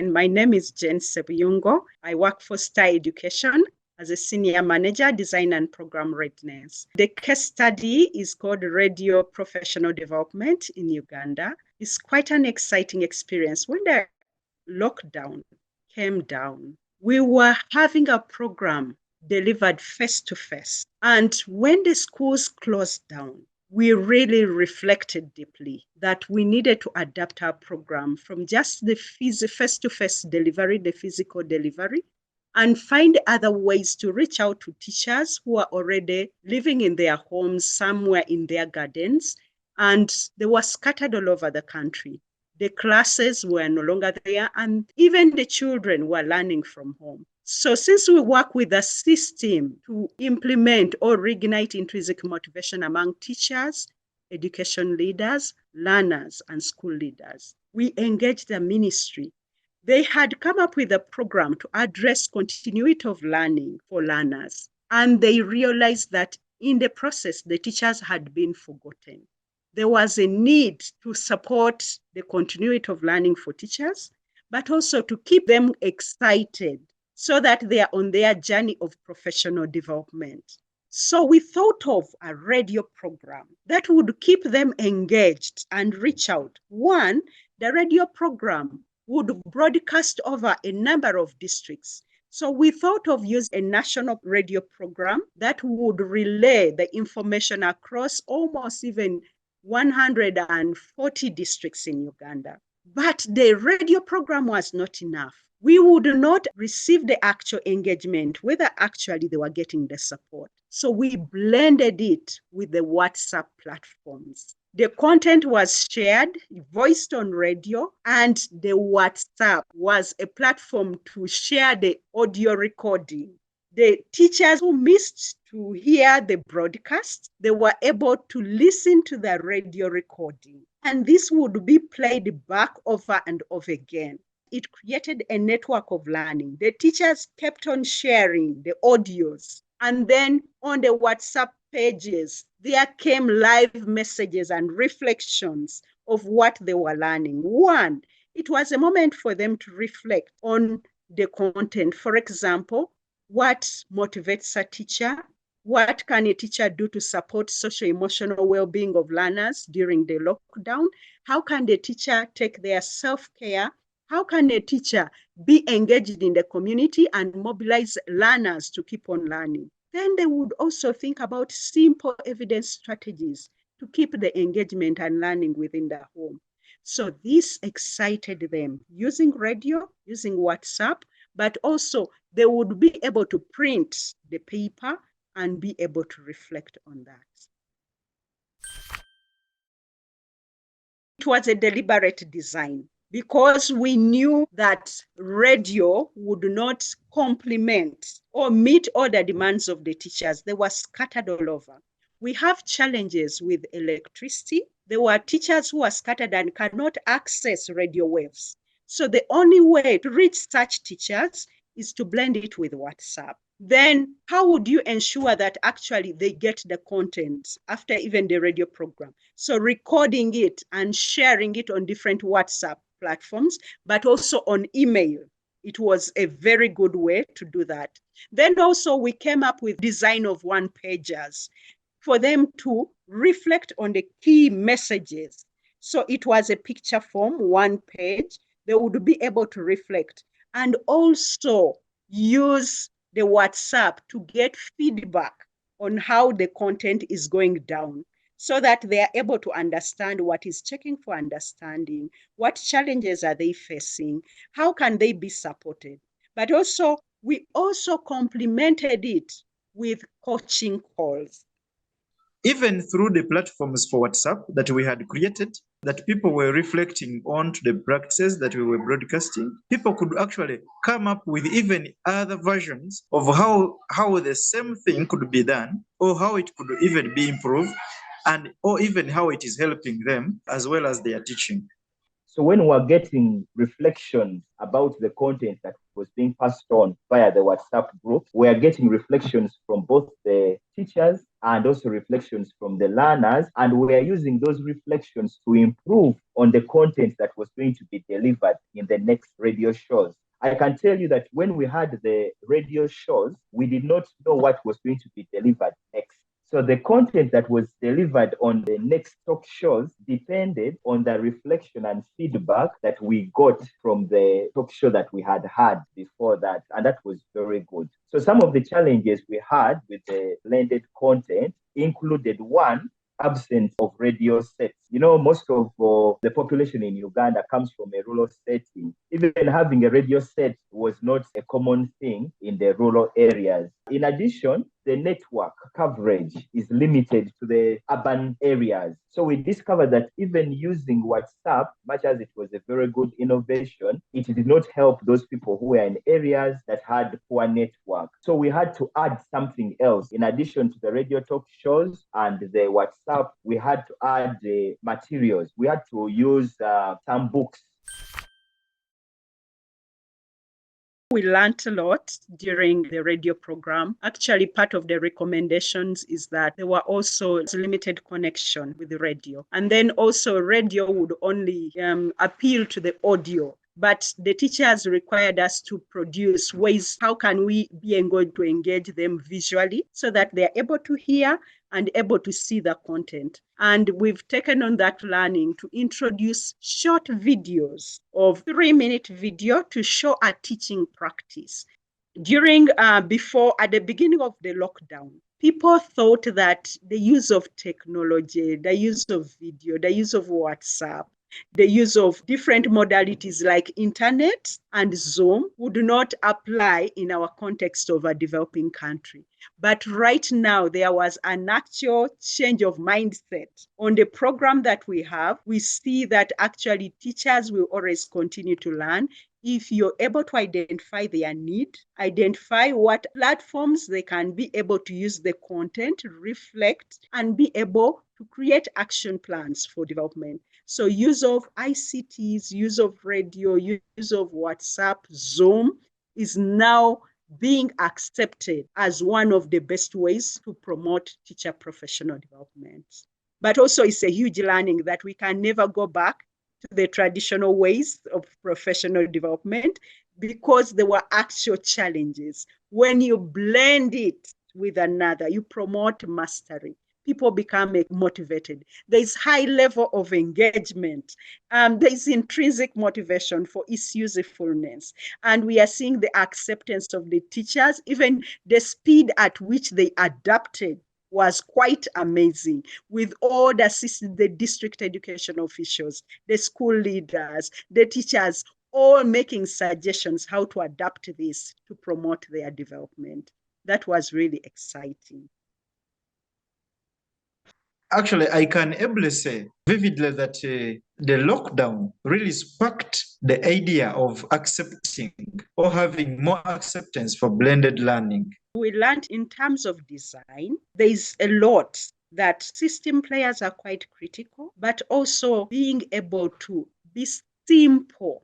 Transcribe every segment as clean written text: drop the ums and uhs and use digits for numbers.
And my name is Jen Sebuyungo. I work for Star Education as a Senior Manager, Design and Program Readiness. The case study is called Radio Professional Development in Uganda. It's quite an exciting experience. When the lockdown came down, we were having a program delivered face-to-face. And when the schools closed down, we really reflected deeply that we needed to adapt our program from just the face-to-face delivery, the physical delivery, and find other ways to reach out to teachers who are already living in their homes, somewhere in their gardens, and they were scattered all over the country. The classes were no longer there, and even the children were learning from home. So since we work with a system to implement or reignite intrinsic motivation among teachers, education leaders, learners, and school leaders, we engaged the ministry. They had come up with a program to address continuity of learning for learners, and they realized that in the process, the teachers had been forgotten. There was a need to support the continuity of learning for teachers, but also to keep them excited so that they are on their journey of professional development. So we thought of a radio program that would keep them engaged and reach out. One, the radio program would broadcast over a number of districts. So we thought of using a national radio program that would relay the information across almost even 140 districts in Uganda. But the radio program was not enough. We would not receive the actual engagement, whether actually they were getting the support. So we blended it with the WhatsApp platforms. The content was shared, voiced on radio, and the WhatsApp was a platform to share the audio recording. The teachers who missed to hear the broadcast, they were able to listen to the radio recording. And this would be played back over and over again. It created a network of learning. The teachers kept on sharing the audios. And then on the WhatsApp pages, there came live messages and reflections of what they were learning. One, it was a moment for them to reflect on the content. For example, what motivates a teacher? What can a teacher do to support socio-emotional well-being of learners during the lockdown? How can the teacher take their self-care? How can a teacher be engaged in the community and mobilize learners to keep on learning? Then they would also think about simple evidence strategies to keep the engagement and learning within the home. So this excited them using radio, using WhatsApp, but also they would be able to print the paper and be able to reflect on that. It was a deliberate design because we knew that radio would not complement or meet all the demands of the teachers. They were scattered all over. We have challenges with electricity. There were teachers who are scattered and cannot access radio waves. So the only way to reach such teachers is to blend it with WhatsApp. Then how would you ensure that actually they get the content after even the radio program? So recording it and sharing it on different WhatsApp platforms, but also on email. It was a very good way to do that. Then also we came up with design of one-pagers for them to reflect on the key messages. So it was a picture form, one page. They would be able to reflect and also use the WhatsApp to get feedback on how the content is going down so that they are able to understand what is checking for understanding, what challenges are they facing, how can they be supported. But also, we also complemented it with coaching calls. Even through the platforms for WhatsApp that we had created, that people were reflecting on to the practices that we were broadcasting, people could actually come up with even other versions of how the same thing could be done, or how it could even be improved, and or even how it is helping them as well as their teaching. So when we're getting reflections about the content that was being passed on via the WhatsApp group. We are getting reflections from both the teachers and also reflections from the learners, and we are using those reflections to improve on the content that was going to be delivered in the next radio shows. I can tell you that when we had the radio shows, we did not know what was going to be delivered next. So the content that was delivered on the next talk shows depended on the reflection and feedback that we got from the talk show that we had before that. And that was very good. So some of the challenges we had with the blended content included one, absence of radio sets. Most of the population in Uganda comes from a rural setting. Even having a radio set was not a common thing in the rural areas. In addition, the network coverage is limited to the urban areas. So we discovered that even using WhatsApp, much as it was a very good innovation, it did not help those people who were in areas that had poor network. So we had to add something else. In addition to the radio talk shows and the WhatsApp, we had to add the materials. We had to use some books. We learned a lot during the radio program. Actually, part of the recommendations is that there were also limited connection with the radio. And then also radio would only appeal to the audio. But the teachers required us to produce ways, how can we be going to engage them visually so that they're able to hear and able to see the content. And we've taken on that learning to introduce short videos of 3-minute video to show a teaching practice. At the beginning of the lockdown, people thought that the use of technology, the use of video, the use of WhatsApp, the use of different modalities like internet and Zoom would not apply in our context of a developing country. But right now, there was an actual change of mindset. On the program that we have, we see that actually teachers will always continue to learn if you're able to identify their need, identify what platforms they can be able to use the content, reflect, and be able to create action plans for development. So use of ICTs, use of radio, use of WhatsApp, Zoom is now being accepted as one of the best ways to promote teacher professional development. But also it's a huge learning that we can never go back to the traditional ways of professional development because there were actual challenges. When you blend it with another, you promote mastery. People become motivated. There's high level of engagement. There's intrinsic motivation for its usefulness. And we are seeing the acceptance of the teachers, even the speed at which they adapted was quite amazing, with all the district education officials, the school leaders, the teachers, all making suggestions how to adapt this to promote their development. That was really exciting. Actually, I can ably say vividly that the lockdown really sparked the idea of accepting or having more acceptance for blended learning. We learned in terms of design, there's a lot that system players are quite critical, but also being able to be simple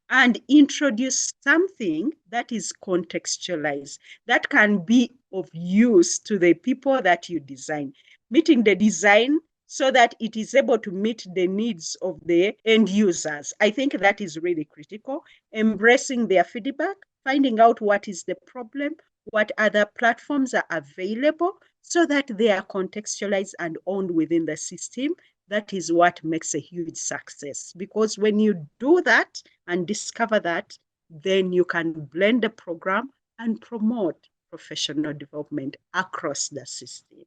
and introduce something that is contextualized, that can be of use to the people that you design, meeting the design so that it is able to meet the needs of the end users. I think that is really critical. Embracing their feedback, finding out what is the problem, what other platforms are available so that they are contextualized and owned within the system. That is what makes a huge success. Because when you do that and discover that, then you can blend the program and promote professional development across the system.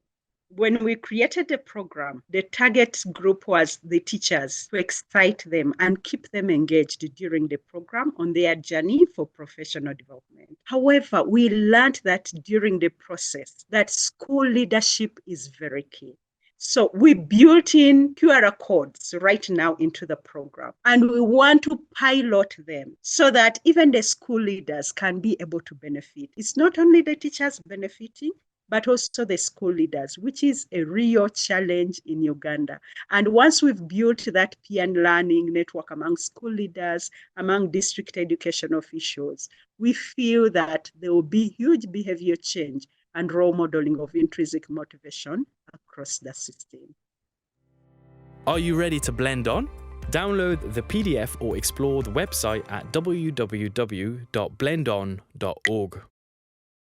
When we created the program, the target group was the teachers to excite them and keep them engaged during the program on their journey for professional development. However, we learned that during the process, that school leadership is very key. So we built in QR codes right now into the program, and we want to pilot them so that even the school leaders can be able to benefit. It's not only the teachers benefiting, but also the school leaders, which is a real challenge in Uganda. And once we've built that peer learning network among school leaders, among district education officials, we feel that there will be huge behavior change and role modeling of intrinsic motivation across the system. Are you ready to blend on? Download the PDF or explore the website at www.blendon.org.